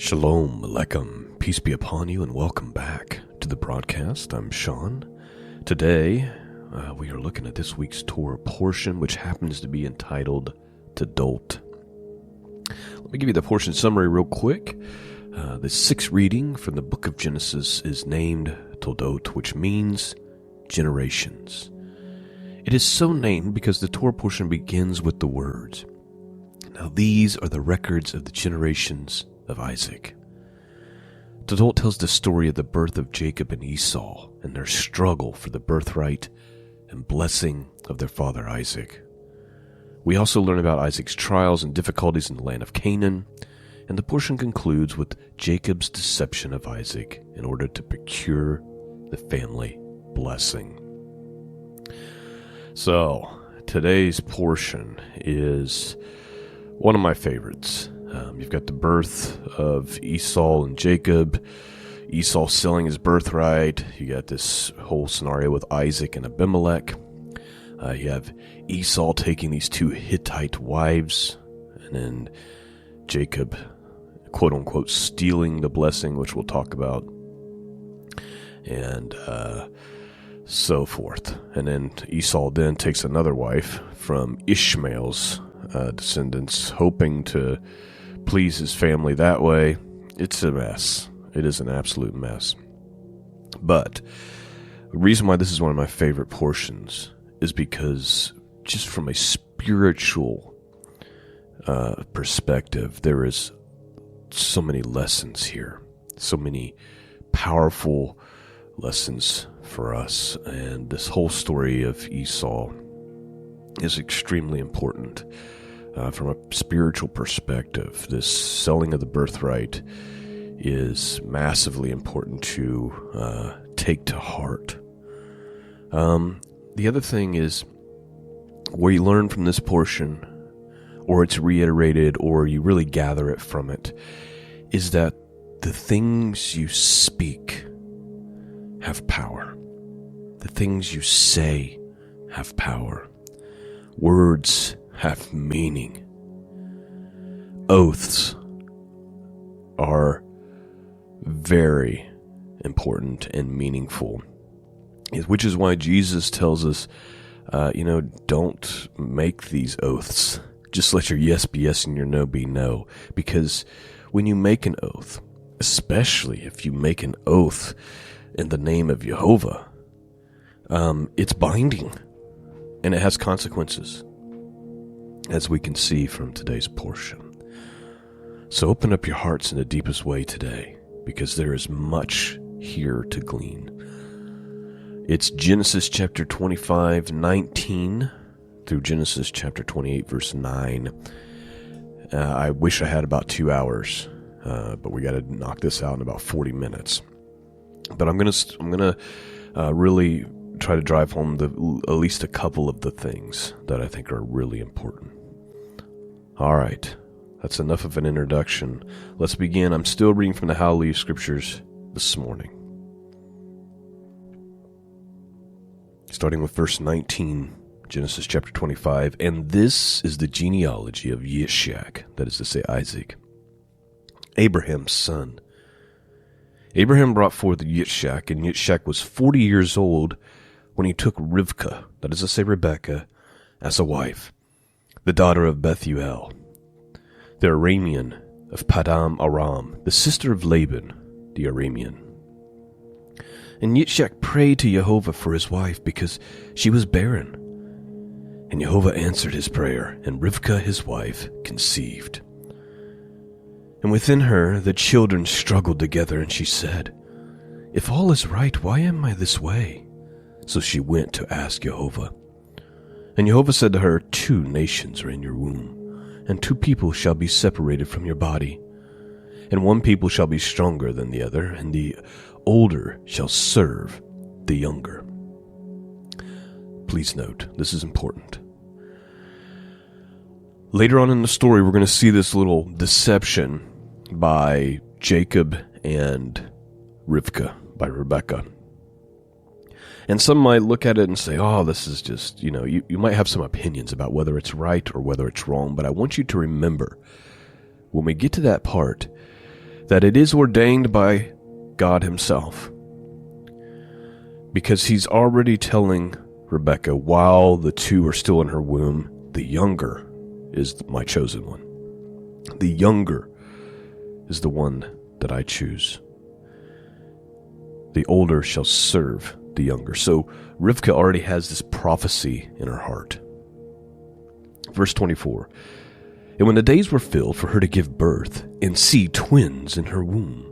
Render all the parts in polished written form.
Shalom, Aleichem, peace be upon you, and welcome back to the broadcast. I'm Shawn. Today, we are looking at this week's Torah portion, which happens to be entitled Toldot. Let me give you the portion summary real quick. The sixth reading from the book of Genesis is named Toldot, which means generations. It is so named because the Torah portion begins with the words, "Now these are the records of the generations of Isaac." Toldot tells the story of the birth of Jacob and Esau and their struggle for the birthright and blessing of their father Isaac. We also learn about Isaac's trials and difficulties in the land of Canaan, and the portion concludes with Jacob's deception of Isaac in order to procure the family blessing. So, today's portion is one of my favorites. You've got the birth of Esau and Jacob, Esau selling his birthright. You got this whole scenario with Isaac and Abimelech. You have Esau taking these two Hittite wives, and then Jacob, quote unquote, stealing the blessing, which we'll talk about, and so forth. And then Esau then takes another wife from Ishmael's descendants, hoping to please his family that way. It's a mess. It is an absolute mess. But the reason why this is one of my favorite portions is because just from a spiritual perspective, there is so many lessons here, so many powerful lessons for us. And this whole story of Esau is extremely important. From a spiritual perspective, this selling of the birthright is massively important to take to heart. The other thing is, where you learn from this portion, or it's reiterated, or you really gather it from it, is that the things you speak have power. The things you say have power. Words have meaning. Oaths are very important and meaningful, which is why Jesus tells us, don't make these oaths. Just let your yes be yes and your no be no. Because when you make an oath, especially if you make an oath in the name of Jehovah, it's binding and it has consequences, as we can see from today's portion. So open up your hearts in the deepest way today, because there is much here to glean. It's Genesis chapter 25:19 through Genesis chapter 28 verse 9. I wish I had about 2 hours, but we got to knock this out in about 40 minutes. But I'm gonna really try to drive home at least a couple of the things that I think are really important. All right, that's enough of an introduction. Let's begin. I'm still reading from the Hallelujah Scriptures this morning. Starting with verse 19, Genesis chapter 25. And this is the genealogy of Yishak, that is to say Isaac, Abraham's son. Abraham brought forth Yishak, and Yishak was 40 years old when he took Rivkah, that is to say Rebekah, as a wife, the daughter of Bethuel, the Aramean of Padam Aram, the sister of Laban, the Aramean. And Yishak prayed to Jehovah for his wife, because she was barren. And Jehovah answered his prayer, and Rivkah his wife conceived. And within her the children struggled together, and she said, "If all is right, why am I this way?" So she went to ask Jehovah. And Jehovah said to her, 2 nations are in your womb, and 2 people shall be separated from your body. And 1 people shall be stronger than the other, and the older shall serve the younger. Please note, this is important. Later on in the story, we're going to see this little deception by Jacob and Rivkah, by Rebekah. And some might look at it and say, oh, this is just, you might have some opinions about whether it's right or whether it's wrong. But I want you to remember, when we get to that part, that it is ordained by God himself. Because he's already telling Rebekah, while the two are still in her womb, the younger is my chosen one. The younger is the one that I choose. The older shall serve the younger. So Rivkah already has this prophecy in her heart. Verse 24. And when the days were filled for her to give birth, and see twins in her womb,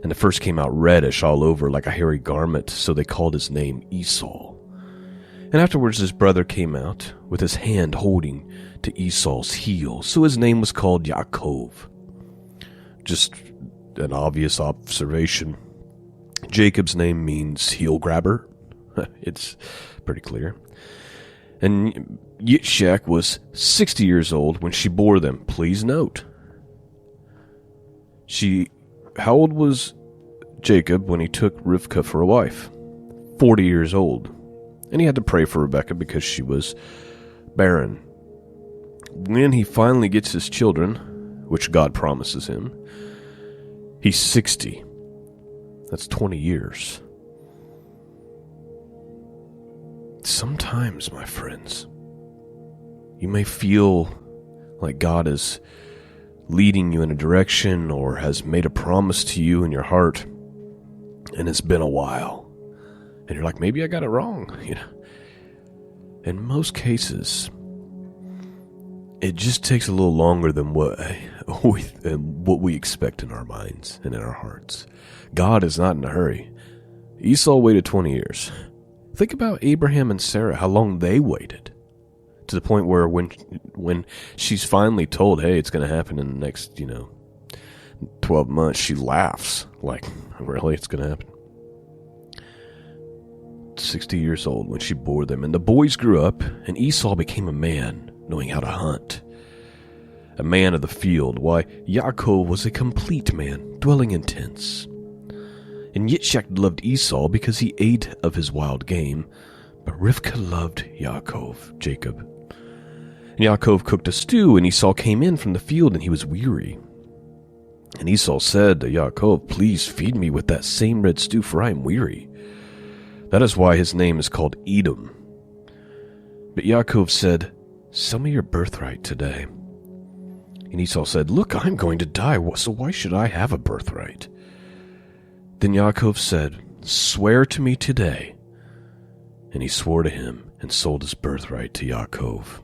and the first came out reddish all over like a hairy garment, so they called his name Esau. And afterwards his brother came out, with his hand holding to Esau's heel, so his name was called Yaakov. Just an obvious observation. Jacob's name means heel grabber. It's pretty clear. And Yitzhak was 60 years old when she bore them. Please note. How old was Jacob when he took Rivkah for a wife? 40 years old. And he had to pray for Rebekah because she was barren. When he finally gets his children, which God promises him, he's 60. That's 20 years. Sometimes, my friends, you may feel like God is leading you in a direction or has made a promise to you in your heart, and it's been a while. And you're like, maybe I got it wrong. In most cases, it just takes a little longer than what we expect in our minds and in our hearts. God is not in a hurry. Esau waited 20 years. Think about Abraham and Sarah, how long they waited. To the point where when she's finally told, hey, it's going to happen in the next, 12 months, she laughs. Like, really? It's going to happen? 60 years old when she bore them. And the boys grew up, and Esau became a man, knowing how to hunt. A man of the field, while Yaakov was a complete man, dwelling in tents. And Yitzhak loved Esau because he ate of his wild game, but Rivkah loved Jacob. And Yaakov cooked a stew, and Esau came in from the field, and he was weary. And Esau said to Yaakov, please feed me with that same red stew, for I am weary. That is why his name is called Edom. But Yaakov said, sell me your birthright today. And Esau said, look, I'm going to die, so why should I have a birthright? Then Yaakov said, swear to me today. And he swore to him and sold his birthright to Yaakov.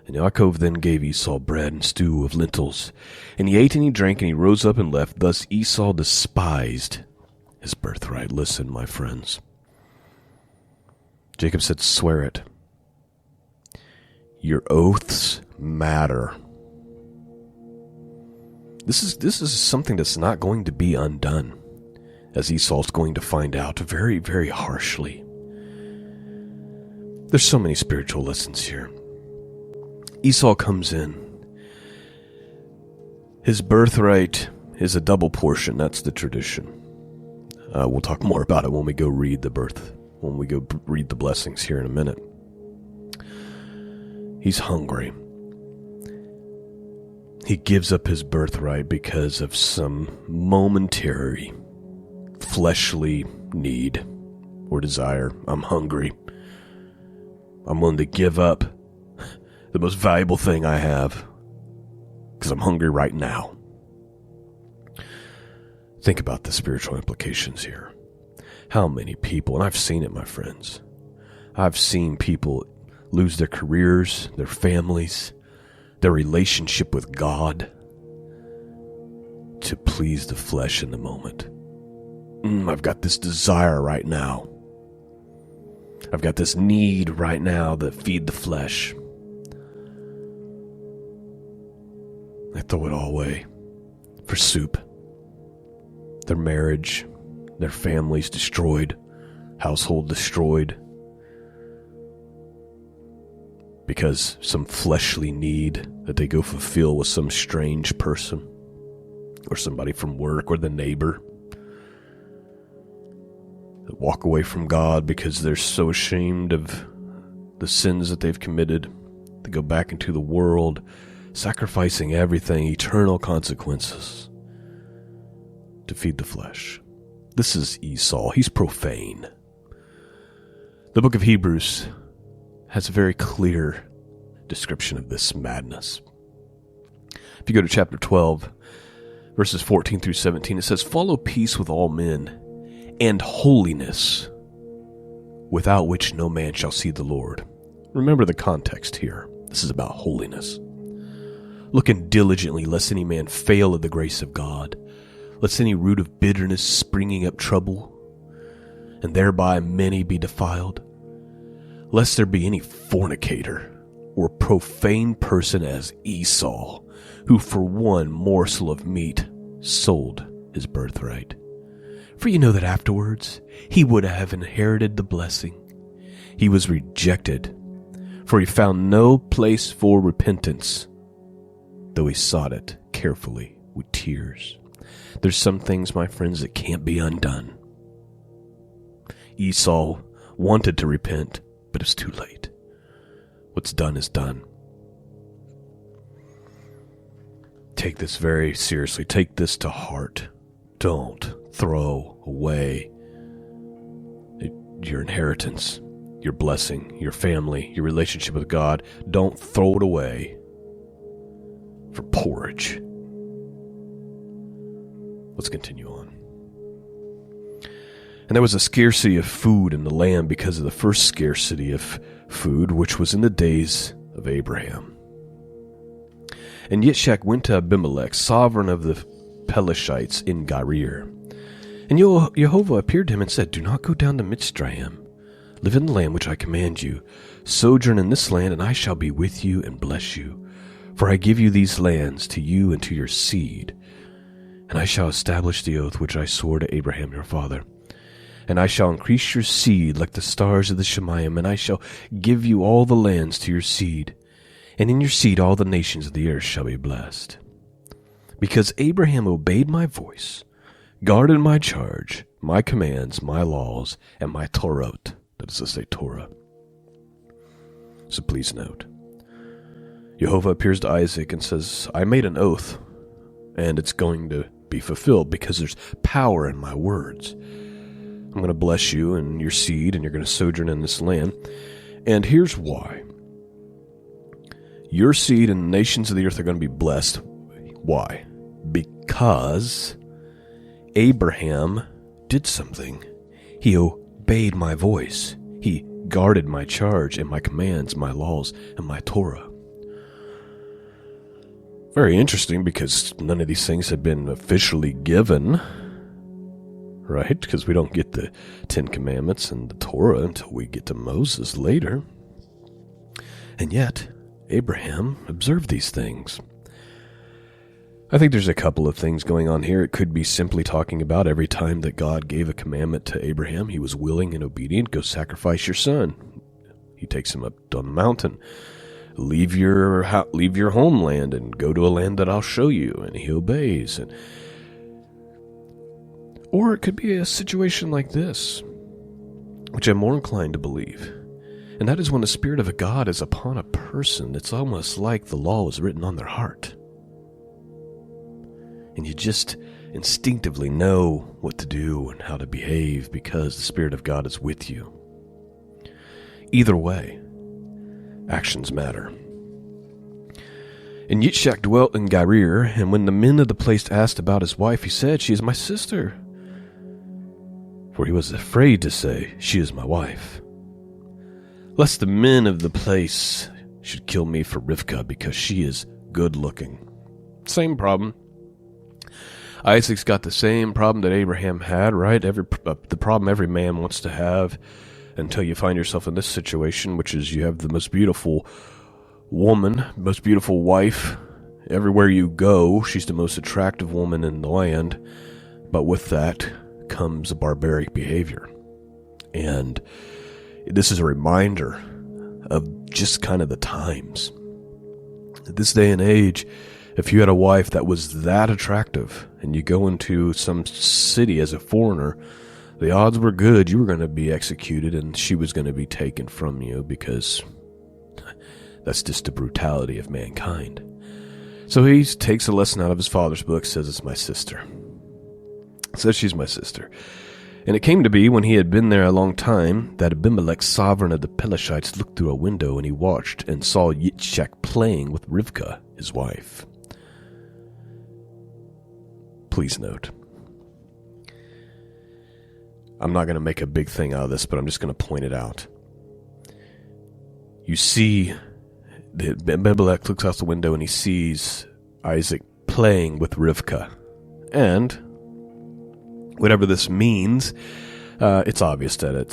And Yaakov then gave Esau bread and stew of lentils. And he ate and he drank, and he rose up and left. Thus Esau despised his birthright. Listen, my friends. Jacob said, swear it. Your oaths matter. This is something that's not going to be undone, as Esau's going to find out very, very harshly. There's so many spiritual lessons here. Esau comes in. His birthright is a double portion. That's the tradition. We'll talk more about it when we go read the blessings here in a minute. He's hungry. He gives up his birthright because of some momentary fleshly need or desire. I'm hungry. I'm willing to give up the most valuable thing I have because I'm hungry right now. Think about the spiritual implications here. How many people, and I've seen it, my friends, I've seen people lose their careers, their families, their relationship with God to please the flesh in the moment. I've got this desire right now. I've got this need right now to feed the flesh. They throw it all away for soup. Their marriage, their families destroyed, household destroyed, because some fleshly need that they go fulfill with some strange person or somebody from work or the neighbor. They walk away from God because they're so ashamed of the sins that they've committed. They go back into the world sacrificing everything, eternal consequences, to feed the flesh. This is Esau. He's profane. The book of Hebrews has a very clear description of this madness. If you go to chapter 12, verses 14 through 17, it says, "Follow peace with all men and holiness, without which no man shall see the Lord." Remember the context here. This is about holiness. "Looking diligently, lest any man fail of the grace of God, lest any root of bitterness springing up trouble, and thereby many be defiled, lest there be any fornicator or profane person as Esau, who for one morsel of meat sold his birthright. For you know that afterwards he would have inherited the blessing. He was rejected, for he found no place for repentance, though he sought it carefully with tears." There's some things, my friends, that can't be undone. Esau wanted to repent, but it's too late. What's done is done. Take this very seriously. Take this to heart. Don't throw away your inheritance, your blessing, your family, your relationship with God. Don't throw it away for porridge. Let's continue on. "And there was a scarcity of food in the land because of the first scarcity of food, which was in the days of Abraham. And Yitzchak went to Abimelech, sovereign of the Pelishites in Gerar. And Jehovah appeared to him and said, 'Do not go down to Mitzrayim. Live in the land which I command you. Sojourn in this land, and I shall be with you and bless you. For I give you these lands to you and to your seed. And I shall establish the oath which I swore to Abraham your father. And I shall increase your seed like the stars of the Shemayim, and I shall give you all the lands to your seed. And in your seed all the nations of the earth shall be blessed. Because Abraham obeyed my voice, guarded my charge, my commands, my laws, and my Torah." That is to say, Torah. So please note, Jehovah appears to Isaac and says, "I made an oath, and it's going to be fulfilled because there's power in my words. I'm going to bless you and your seed, and you're going to sojourn in this land. And here's why. Your seed and the nations of the earth are going to be blessed. Why? Because Abraham did something. He obeyed my voice. He guarded my charge and my commands, my laws, and my Torah." Very interesting, because none of these things have been officially given, right? Because we don't get the Ten Commandments and the Torah until we get to Moses later. And yet, Abraham observed these things. I think there's a couple of things going on here. It could be simply talking about every time that God gave a commandment to Abraham, he was willing and obedient. Go sacrifice your son. He takes him up on the mountain. Leave your homeland and go to a land that I'll show you, and he obeys. Or it could be a situation like this, which I'm more inclined to believe, and that is when the Spirit of God is upon a person. It's almost like the law is written on their heart, and you just instinctively know what to do and how to behave because the Spirit of God is with you. Either way, actions matter. And Yitzchak dwelt in Gerar, and when the men of the place asked about his wife, he said, "She is my sister." For he was afraid to say, "She is my wife," lest the men of the place should kill me for Rivkah, because she is good looking. Same problem. Isaac's got the same problem that Abraham had, right? The problem every man wants to have until you find yourself in this situation, which is you have the most beautiful woman, most beautiful wife. Everywhere you go, she's the most attractive woman in the land. But with that comes a barbaric behavior. And this is a reminder of just kind of the times. At this day and age, if you had a wife that was that attractive and you go into some city as a foreigner, the odds were good you were going to be executed and she was going to be taken from you, because that's just the brutality of mankind. So he takes a lesson out of his father's book, says it's my sister. Says she's my sister. And it came to be, when he had been there a long time, that Abimelech, sovereign of the Pelashites, looked through a window, and he watched and saw Yitzchak playing with Rivkah, his wife. Please note, I'm not going to make a big thing out of this, but I'm just going to point it out. You see, Abimelech looks out the window and he sees Isaac playing with Rivkah. And whatever this means, it's obvious that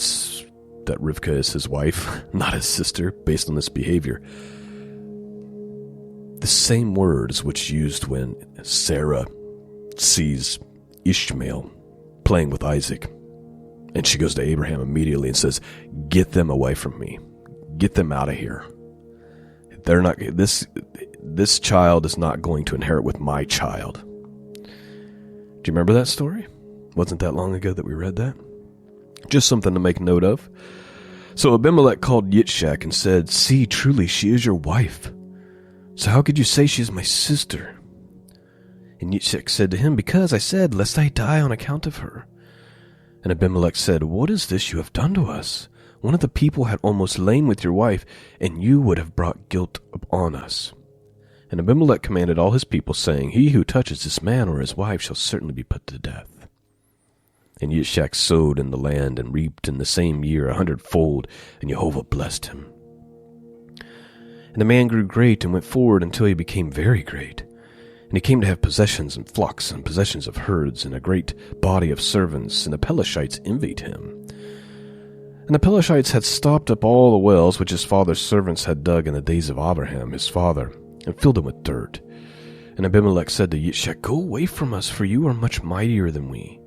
Rivkah is his wife, not his sister, based on this behavior. The same words which used when Sarah sees Ishmael playing with Isaac. And she goes to Abraham immediately and says, "Get them away from me. Get them out of here. They're not, this child is not going to inherit with my child." Do you remember that story? Wasn't that long ago that we read that? Just something to make note of. So Abimelech called Yitzchak and said, "See, truly she is your wife. So how could you say she is my sister?" And Yitzchak said to him, "Because I said, lest I die on account of her." And Abimelech said, "What is this you have done to us? One of the people had almost lain with your wife, and you would have brought guilt upon us." And Abimelech commanded all his people, saying, "He who touches this man or his wife shall certainly be put to death." And Yitzchak sowed in the land and reaped in the same year 100-fold, and Jehovah blessed him. And the man grew great and went forward until he became very great. And he came to have possessions and flocks and possessions of herds and a great body of servants, and the Pelashites envied him. And the Pelashites had stopped up all the wells which his father's servants had dug in the days of Abraham his father, and filled them with dirt. And Abimelech said to Yitzchak, "Go away from us, for you are much mightier than we."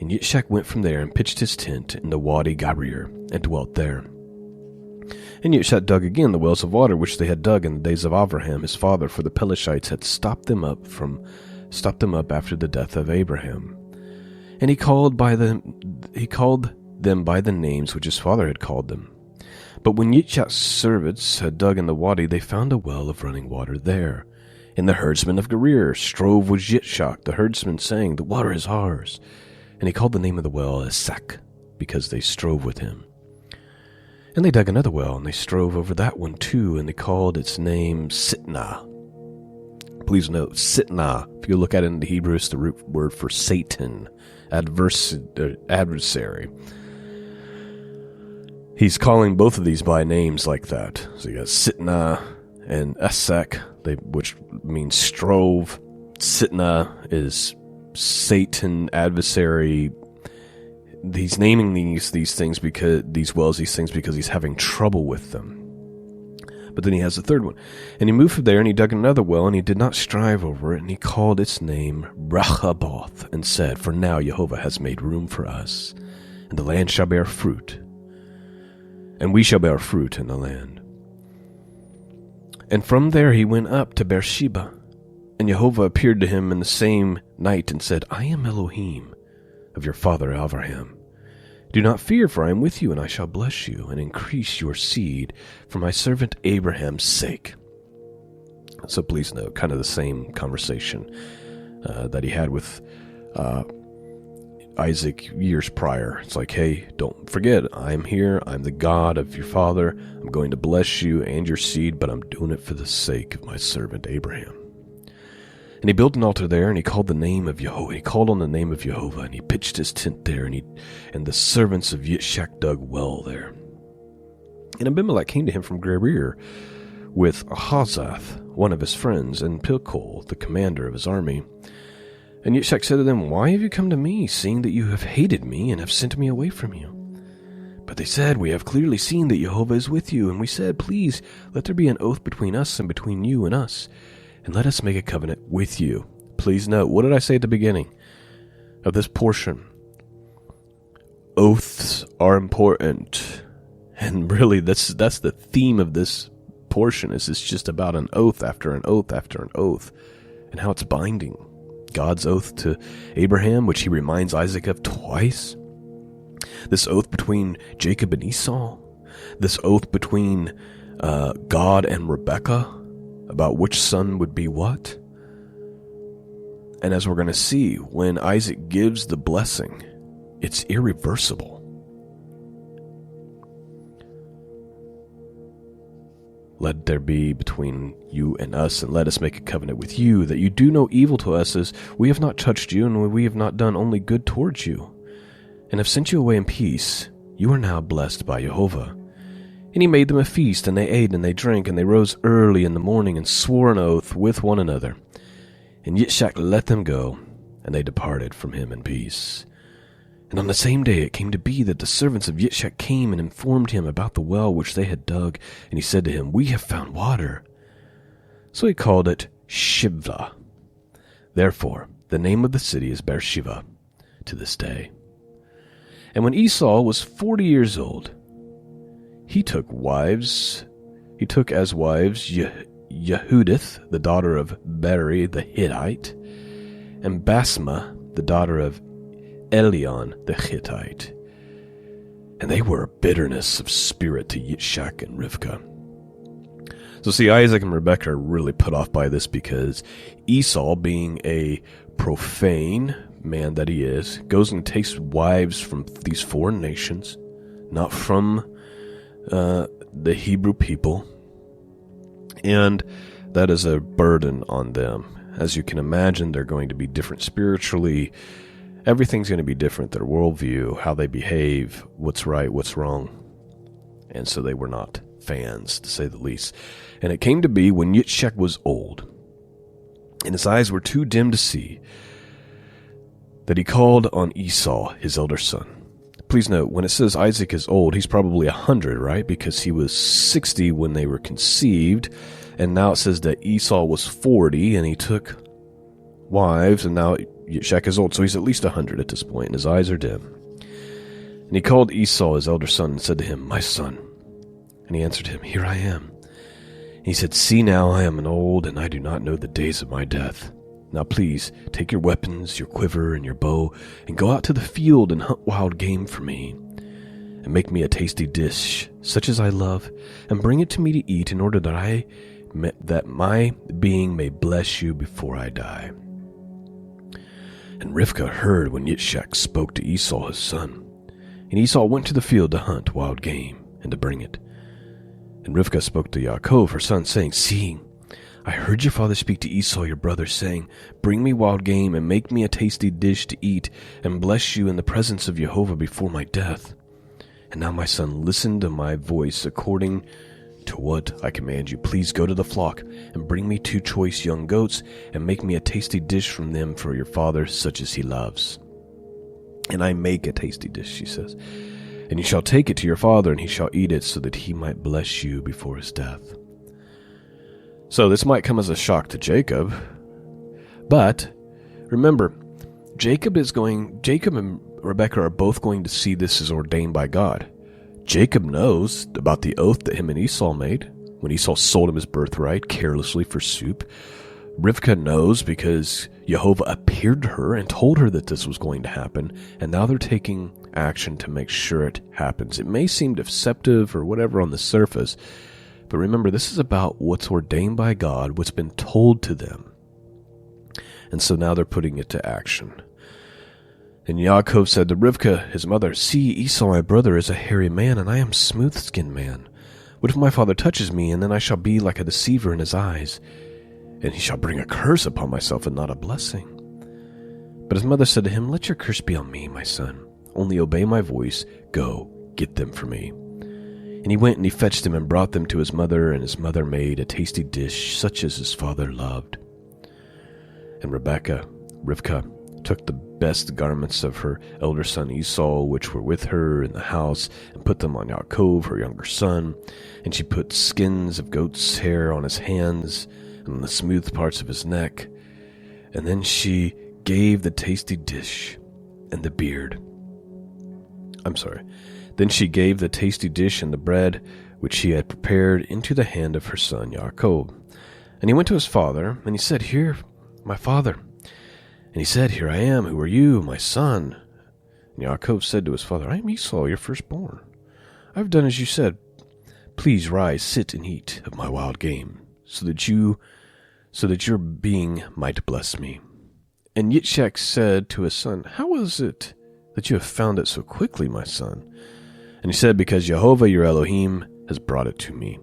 And Yitzchak went from there and pitched his tent in the Wadi Garir, and dwelt there. And Yitzchak dug again the wells of water which they had dug in the days of Abraham his father, for the Pelashites had stopped them up after the death of Abraham. And he called them by the names which his father had called them. But when Yitzchak's servants had dug in the wadi, they found a well of running water there. And the herdsmen of Gerar strove with Yitzchak, the herdsman, saying, "The water is ours." And he called the name of the well Esek, because they strove with him. And they dug another well, and they strove over that one too, and they called its name Sitnah. Please note, Sitnah, if you look at it in the Hebrew, it's the root word for Satan, adversary. He's calling both of these by names like that. So you got Sitnah and Esek, which means strove. Sitnah is Satan, adversary. He's naming these things because because he's having trouble with them. But then he has a third one. And he moved from there, and he dug another well, and he did not strive over it, and he called its name Rehoboth, and said, "For now Jehovah has made room for us, and the land shall bear fruit, and we shall bear fruit in the land." And from there he went up to Beersheba, and Jehovah appeared to him in the same night, and said, "I am Elohim of your father Abraham. Do not fear, for I am with you, and I shall bless you, and increase your seed for my servant Abraham's sake." So please note, kind of the same conversation that he had with Isaac years prior. It's like, hey, don't forget, I'm here, I'm the God of your father, I'm going to bless you and your seed, but I'm doing it for the sake of my servant Abraham. And he built an altar there, and he called the name of Jehovah. He called on the name of Jehovah, and he pitched his tent there, and the servants of Yitzchak dug well there. And Abimelech came to him from Gerar with Ahazath, one of his friends, and Pilcol, the commander of his army. And Yitzchak said to them, "Why have you come to me, seeing that you have hated me and have sent me away from you?" But they said, "We have clearly seen that Jehovah is with you." And we said, "Please, let there be an oath between us and between you and us, and let us make a covenant with you." Please note, what did I say at the beginning of this portion? Oaths are important. And really, that's the theme of this portion. It's just about an oath after an oath after an oath, and how it's binding. God's oath to Abraham, which he reminds Isaac of twice. This oath between Jacob and Esau. This oath between God and Rebekah, about which son would be what. And as we're going to see, when Isaac gives the blessing, it's irreversible. Let there be between you and us, and let us make a covenant with you, that you do no evil to us, as we have not touched you, and we have not done only good towards you, and have sent you away in peace. You are now blessed by Jehovah. And he made them a feast, and they ate and they drank, and they rose early in the morning, and swore an oath with one another. And Yitzchak let them go, and they departed from him in peace. And on the same day it came to be that the servants of Yitzchak came and informed him about the well which they had dug, and he said to him, We have found water. So he called it Shivlah. Therefore the name of the city is Beersheba to this day. And when Esau was 40 years old, he took as wives Yehudith, the daughter of Beri the Hittite, and Basma, the daughter of Elion the Hittite. And they were a bitterness of spirit to Yitzchak and Rivkah. So see, Isaac and Rebekah are really put off by this, because Esau, being a profane man that he is, goes and takes wives from these foreign nations, not from the Hebrew people, and that is a burden on them. As you can imagine, they're going to be different spiritually. Everything's going to be different. Their worldview, how they behave, what's right, what's wrong. And so they were not fans, to say the least. And it came to be, when Yitzchak was old, and his eyes were too dim to see, that he called on Esau, his elder son. Please note, when it says Isaac is old, he's probably 100, right? Because he was 60 when they were conceived. And now it says that Esau was 40, and he took wives, and now Yitzchak is old, so he's at least 100 at this point, and his eyes are dim. And he called Esau, his elder son, and said to him, My son. And he answered him, Here I am. And he said, See now, I am an old, and I do not know the days of my death. Now please, take your weapons, your quiver, and your bow, and go out to the field and hunt wild game for me, and make me a tasty dish, such as I love, and bring it to me to eat, in order that my being may bless you before I die. And Rivkah heard when Yitzchak spoke to Esau his son. And Esau went to the field to hunt wild game, and to bring it. And Rivkah spoke to Yaakov her son, saying, See, I heard your father speak to Esau your brother, saying, Bring me wild game, and make me a tasty dish to eat, and bless you in the presence of Jehovah before my death. And now, my son, listen to my voice according to what I command you. Please go to the flock, and bring me 2 choice young goats, and make me a tasty dish from them for your father, such as he loves. And I make a tasty dish, she says. And you shall take it to your father, and he shall eat it, so that he might bless you before his death. So this might come as a shock to Jacob, but remember, Jacob and Rebekah are both going to see this as ordained by God. Jacob knows about the oath that him and Esau made when Esau sold him his birthright carelessly for soup. Rivkah knows because Jehovah appeared to her and told her that this was going to happen, and now they're taking action to make sure it happens. It may seem deceptive or whatever on the surface, but remember, this is about what's ordained by God, what's been told to them. And so now they're putting it to action. And Yaakov said to Rivkah, his mother, See, Esau my brother is a hairy man, and I am a smooth-skinned man. What if my father touches me, and then I shall be like a deceiver in his eyes, and he shall bring a curse upon myself and not a blessing? But his mother said to him, Let your curse be on me, my son. Only obey my voice. Go, get them for me. And he went and he fetched them and brought them to his mother, and his mother made a tasty dish, such as his father loved. And Rivkah took the best garments of her elder son Esau, which were with her in the house, and put them on Yaakov, her younger son. And she put skins of goat's hair on his hands, and on the smooth parts of his neck. And then she gave the tasty dish and the beard. Then she gave the tasty dish and the bread which she had prepared into the hand of her son Yaakov. And he went to his father, and he said, Here, my father. And he said, Here I am. Who are you, my son? And Yaakov said to his father, I am Esau, your firstborn. I have done as you said. Please rise, sit, and eat of my wild game, so that your being might bless me. And Yitzchak said to his son, How is it that you have found it so quickly, my son? And he said, Because Jehovah your Elohim has brought it to me.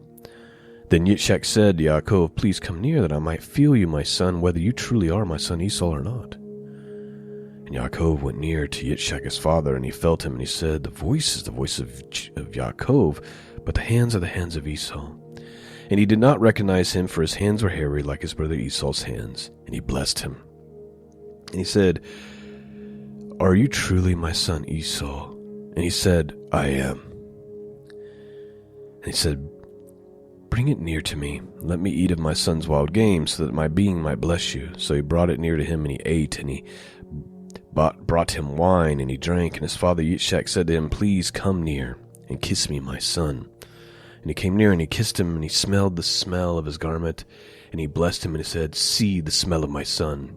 Then Yitzchak said to Yaakov, Please come near, that I might feel you, my son, whether you truly are my son Esau or not. And Yaakov went near to Yitzchak his father, and he felt him, and he said, The voice is the voice of Yaakov, but the hands are the hands of Esau. And he did not recognize him, for his hands were hairy like his brother Esau's hands. And he blessed him. And he said, Are you truly my son Esau? And he said, I am. And he said, Bring it near to me. Let me eat of my son's wild game, so that my being might bless you. So he brought it near to him, and he ate, and he brought him wine, and he drank. And his father Yitzchak said to him, Please come near, and kiss me, my son. And he came near, and he kissed him, and he smelled the smell of his garment. And he blessed him, and he said, See, the smell of my son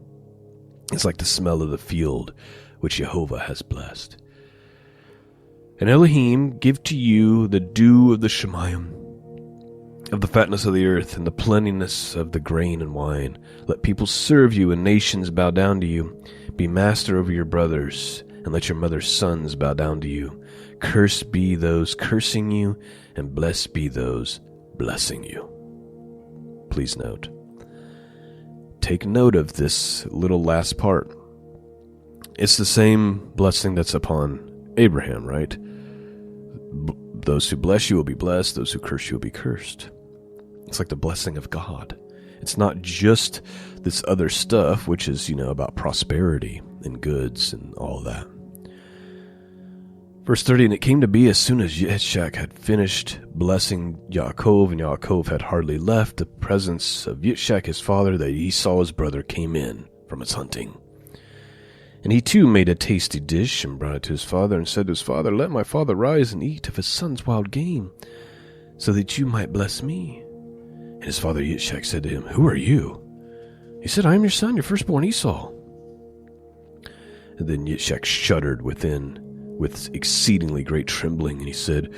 is like the smell of the field, which Jehovah has blessed. And Elohim give to you the dew of the Shemayim, of the fatness of the earth, and the plentiness of the grain and wine. Let people serve you, and nations bow down to you. Be master over your brothers, and let your mother's sons bow down to you. Cursed be those cursing you, and blessed be those blessing you. Please note. Take note of this little last part. It's the same blessing that's upon Abraham, right? Those who bless you will be blessed. Those who curse you will be cursed. It's like the blessing of God. It's not just this other stuff, which is, about prosperity and goods and all that. Verse 30, And it came to be as soon as Yitzchak had finished blessing Yaakov, and Yaakov had hardly left the presence of Yitzchak his father, that Esau his brother came in from his hunting. And he too made a tasty dish, and brought it to his father, and said to his father, Let my father rise and eat of his son's wild game, so that you might bless me. And his father Yitzchak said to him, Who are you? He said, I am your son, your firstborn Esau. And then Yitzchak shuddered within with exceedingly great trembling, and he said,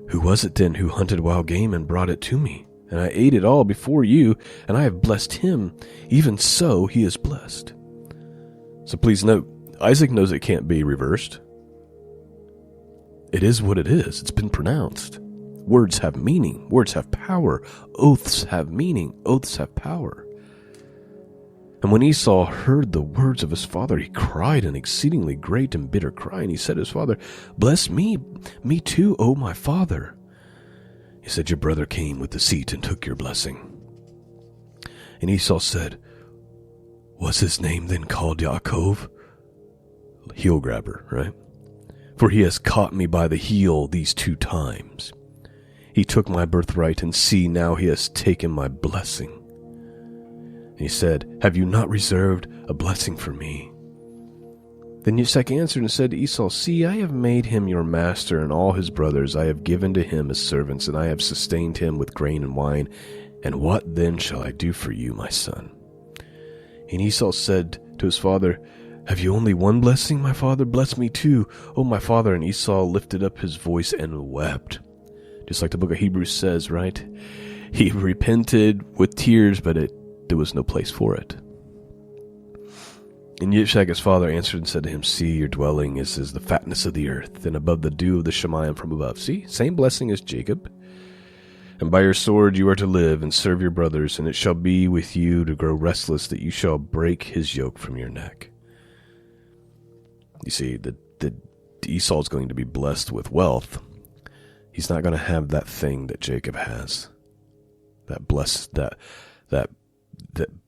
Who was it then who hunted wild game and brought it to me? And I ate it all before you, and I have blessed him. Even so he is blessed. So please note, Isaac knows it can't be reversed. It is what it is. It's been pronounced. Words have meaning. Words have power. Oaths have meaning. Oaths have power. And when Esau heard the words of his father, he cried an exceedingly great and bitter cry. And he said to his father, Bless me too, O my father. He said, Your brother came with deceit and took your blessing. And Esau said, Was his name then called Yaakov? Heel grabber, right? For he has caught me by the heel these 2 times. He took my birthright, and see, now he has taken my blessing. And he said, Have you not reserved a blessing for me? Then Yitzchak answered and said to Esau, See, I have made him your master, and all his brothers I have given to him as servants, and I have sustained him with grain and wine. And what then shall I do for you, my son? And Esau said to his father, Have you only one blessing, my father? Bless me too, O my father. And Esau lifted up his voice and wept. Just like the book of Hebrews says, right? He repented with tears, but there was no place for it. And Yitzchak his father answered and said to him, See, your dwelling is the fatness of the earth, and above the dew of the Shemayim from above. See, same blessing as Jacob. And by your sword you are to live and serve your brothers, and it shall be with you to grow restless, that you shall break his yoke from your neck. You see, the Esau is going to be blessed with wealth. He's not going to have that thing that Jacob has. That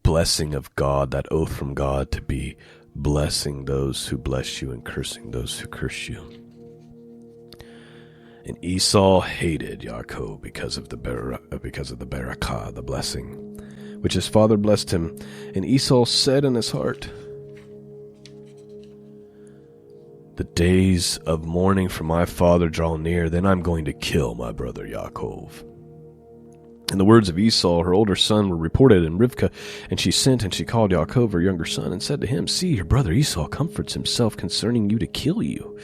blessing of God, that oath from God to be blessing those who bless you and cursing those who curse you. And Esau hated Yaakov because of the barakah, the blessing, which his father blessed him. And Esau said in his heart, The days of mourning for my father draw near, then I'm going to kill my brother Yaakov. And the words of Esau, her older son, were reported in Rivkah, and she sent and she called Yaakov, her younger son, and said to him, See, your brother Esau comforts himself concerning you to kill you.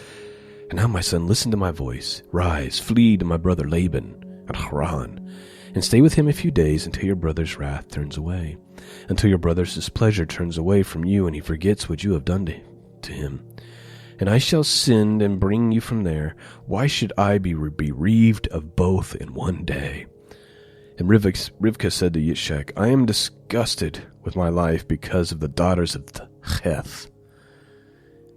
And now, my son, listen to my voice. Rise, flee to my brother Laban at Haran, and stay with him a few days until your brother's wrath turns away, until your brother's displeasure turns away from you and he forgets what you have done to him. And I shall send and bring you from there. Why should I be bereaved of both in one day?" And Rivkah said to Yitzchak, "I am disgusted with my life because of the daughters of Heth.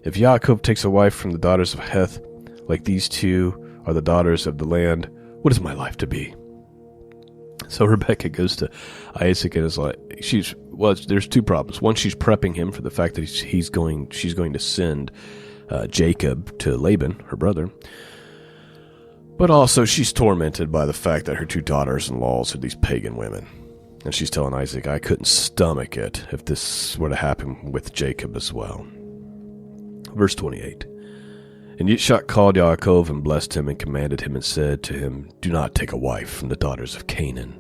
If Yaakov takes a wife from the daughters of Heth, like these two are the daughters of the land, what is my life to be?" So Rebekah goes to Isaac and is like, there's two problems. One, she's prepping him for the fact that she's going to send Jacob to Laban, her brother. But also she's tormented by the fact that her two daughters-in-laws are these pagan women. And she's telling Isaac, "I couldn't stomach it if this were to happen with Jacob as well." Verse 28. And Yitzchak called Yaakov and blessed him and commanded him and said to him, "Do not take a wife from the daughters of Canaan.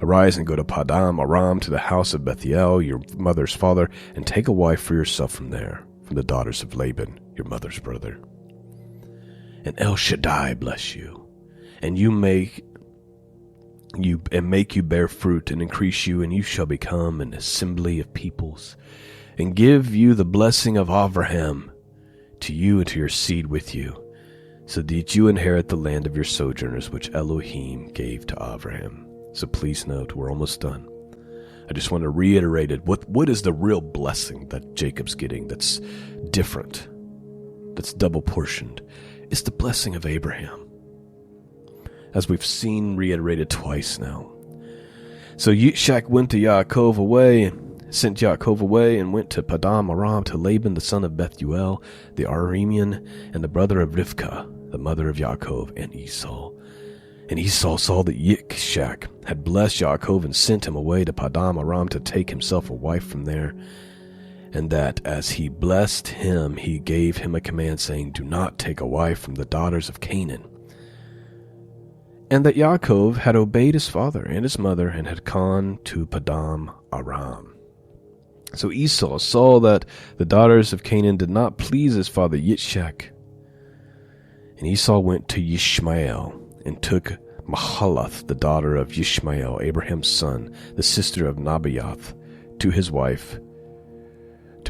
Arise and go to Padam Aram to the house of Bethuel, your mother's father, and take a wife for yourself from there, from the daughters of Laban, your mother's brother. And El Shaddai bless you, and make you bear fruit and increase you, and you shall become an assembly of peoples, and give you the blessing of Abraham to you and to your seed with you, so that you inherit the land of your sojourners, which Elohim gave to Abraham." So please note, we're almost done. I just want to reiterate it. What is the real blessing that Jacob's getting that's different, that's double portioned? It's the blessing of Abraham, as we've seen reiterated twice now. So Yitzchak sent Yaakov away and went to Padam Aram to Laban the son of Bethuel, the Aramean, and the brother of Rivkah, the mother of Yaakov, and Esau. And Esau saw that Yitzchak had blessed Yaakov and sent him away to Padam Aram to take himself a wife from there, and that as he blessed him, he gave him a command saying, "Do not take a wife from the daughters of Canaan." And that Yaakov had obeyed his father and his mother and had gone to Padam Aram. So Esau saw that the daughters of Canaan did not please his father Yitzchak. And Esau went to Yishmael and took Mahalath, the daughter of Yishmael, Abraham's son, the sister of Nebaioth, to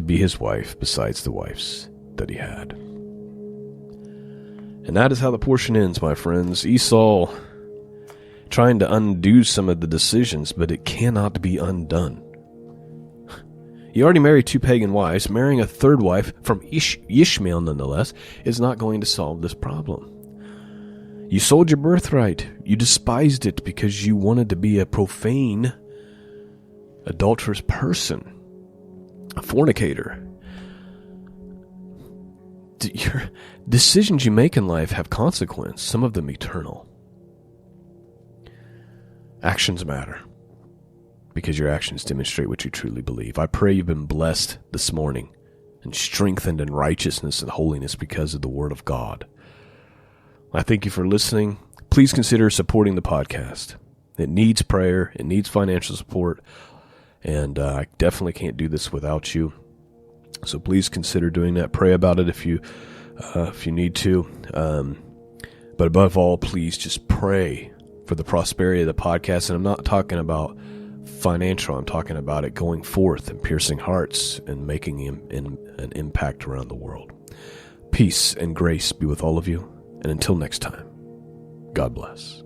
be his wife besides the wives that he had. And that is how the portion ends, my friends. Esau trying to undo some of the decisions, but it cannot be undone. He already married two pagan wives. Marrying a third wife from Ishmael, nonetheless, is not going to solve this problem. You sold your birthright. You despised it because you wanted to be a profane, adulterous person, a fornicator. Your decisions you make in life have consequence, some of them eternal. Actions matter, because your actions demonstrate what you truly believe. I pray you've been blessed this morning and strengthened in righteousness and holiness because of the Word of God. I thank you for listening. Please consider supporting the podcast. It needs prayer. It needs financial support. And I definitely can't do this without you. So please consider doing that. Pray about it if you need to. But above all, please just pray for the prosperity of the podcast. And I'm not talking about financial. I'm talking about it going forth and piercing hearts and making an impact around the world. Peace and grace be with all of you. And until next time, God bless.